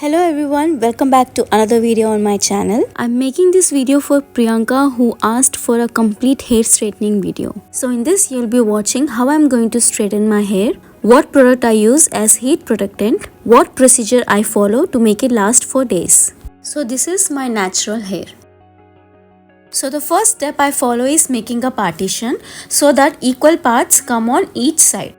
Hello everyone, welcome back to another video on my channel. I'm making this video for Priyanka who asked for a complete hair straightening video. So in this you'll be watching how I'm going to straighten my hair, what product I use as heat protectant, what procedure I follow to make it last for days. So this is my natural hair. So the first step I follow is making a partition so that equal parts come on each side.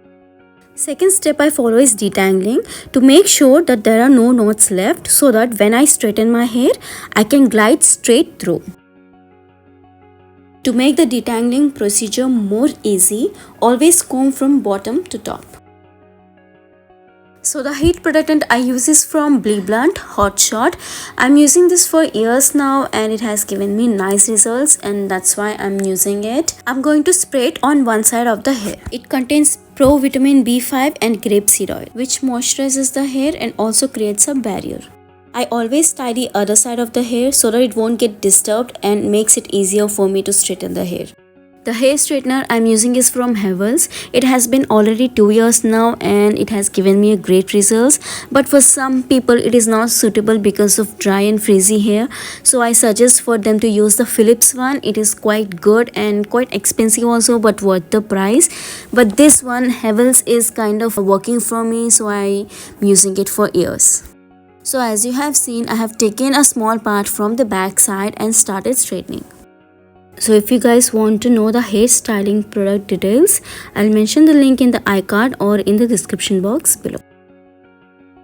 Second step I follow is detangling to make sure that there are no knots left so that when I straighten my hair, I can glide straight through. To make the detangling procedure more easy, always comb from bottom to top. So the heat protectant I use is from BleBlunt Hot Shot. I'm using this for years now and it has given me nice results and that's why I'm using it. I'm going to spray it on one side of the hair. It contains Pro Vitamin B5 and grapeseed oil, which moisturizes the hair and also creates a barrier. I always tie the other side of the hair so that it won't get disturbed and makes it easier for me to straighten the hair. The hair straightener I'm using is from Havells. It has been already 2 years now and it has given me a great results. But for some people it is not suitable because of dry and frizzy hair. So I suggest for them to use the Philips one. It is quite good and quite expensive also but worth the price. But this one Havells is kind of working for me, so I'm using it for years. So as you have seen, I have taken a small part from the back side and started straightening. So if you guys want to know the hair styling product details, I'll mention the link in the iCard or in the description box below.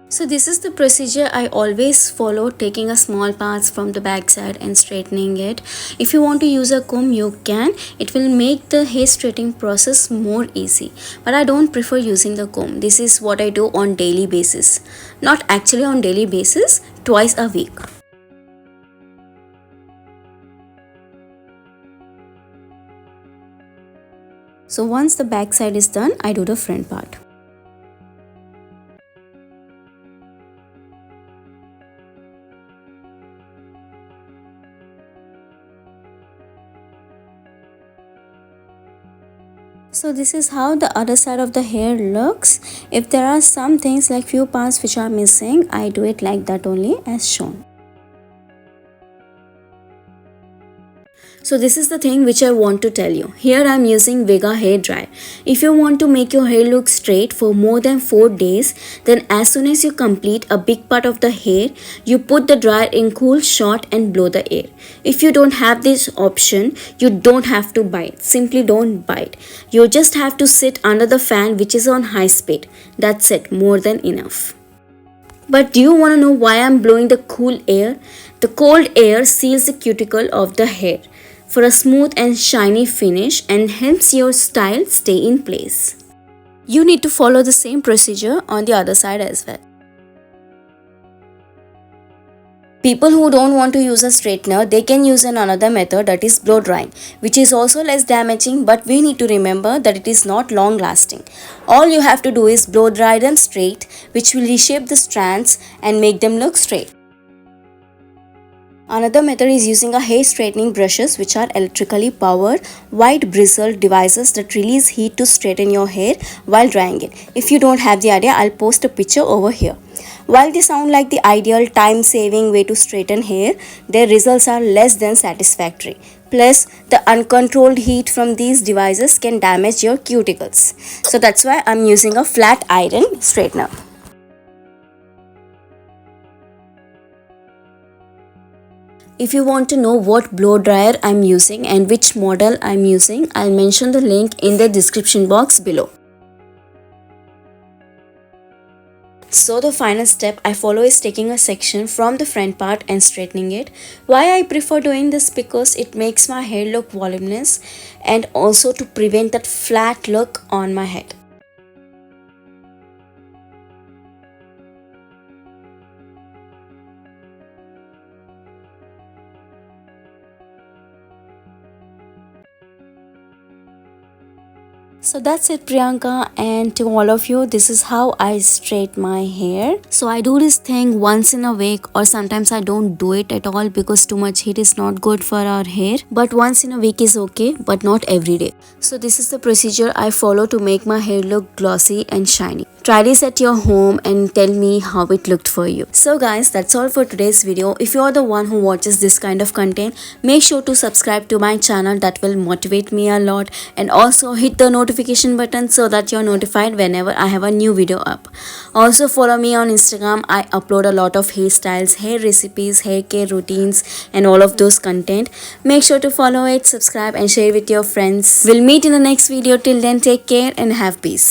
So this is the procedure I always follow, taking a small parts from the back side and straightening it. If you want to use a comb, you can. It will make the hair straightening process more easy. But I don't prefer using the comb. This is what I do on daily basis. Not actually on daily basis, twice a week. So once the back side is done, I do the front part. So this is how the other side of the hair looks. If there are some things like few parts which are missing, I do it like that only as shown. So this is the thing which I want to tell you. Here I am using Vega hair dryer. If you want to make your hair look straight for more than 4 days, then as soon as you complete a big part of the hair, you put the dryer in cool shot and blow the air. If you don't have this option, you don't have to bite. Simply don't bite. You just have to sit under the fan which is on high speed. That's it, more than enough. But do you want to know why I'm blowing the cool air? The cold air seals the cuticle of the hair for a smooth and shiny finish and helps your style stay in place. You need to follow the same procedure on the other side as well. People who don't want to use a straightener, they can use another method, that is blow drying, which is also less damaging, but we need to remember that it is not long lasting. All you have to do is blow dry them straight, which will reshape the strands and make them look straight. Another method is using a hair straightening brushes which are electrically powered white bristle devices that release heat to straighten your hair while drying it. If you don't have the idea, I'll post a picture over here. While they sound like the ideal time-saving way to straighten hair, their results are less than satisfactory. Plus, the uncontrolled heat from these devices can damage your cuticles. So that's why I'm using a flat iron straightener. If you want to know what blow dryer I'm using and which model I'm using, I'll mention the link in the description box below. So the final step I follow is taking a section from the front part and straightening it. Why I prefer doing this? Because it makes my hair look voluminous and also to prevent that flat look on my head. So that's it, Priyanka, and to all of you, this is how I straighten my hair. So I do this thing once in a week, or sometimes I don't do it at all because too much heat is not good for our hair. But once in a week is okay, but not every day. So this is the procedure I follow to make my hair look glossy and shiny. Try this at your home and tell me how it looked for you. So guys, that's all for today's video. If you are the one who watches this kind of content, make sure to subscribe to my channel. That will motivate me a lot, and also hit the notification button so that you're notified whenever I have a new video up. Also follow me on Instagram. I upload a lot of hairstyles, hair recipes, hair care routines and all of those content. Make sure to follow it, subscribe and share with your friends. We'll meet in the next video. Till then, take care and have peace.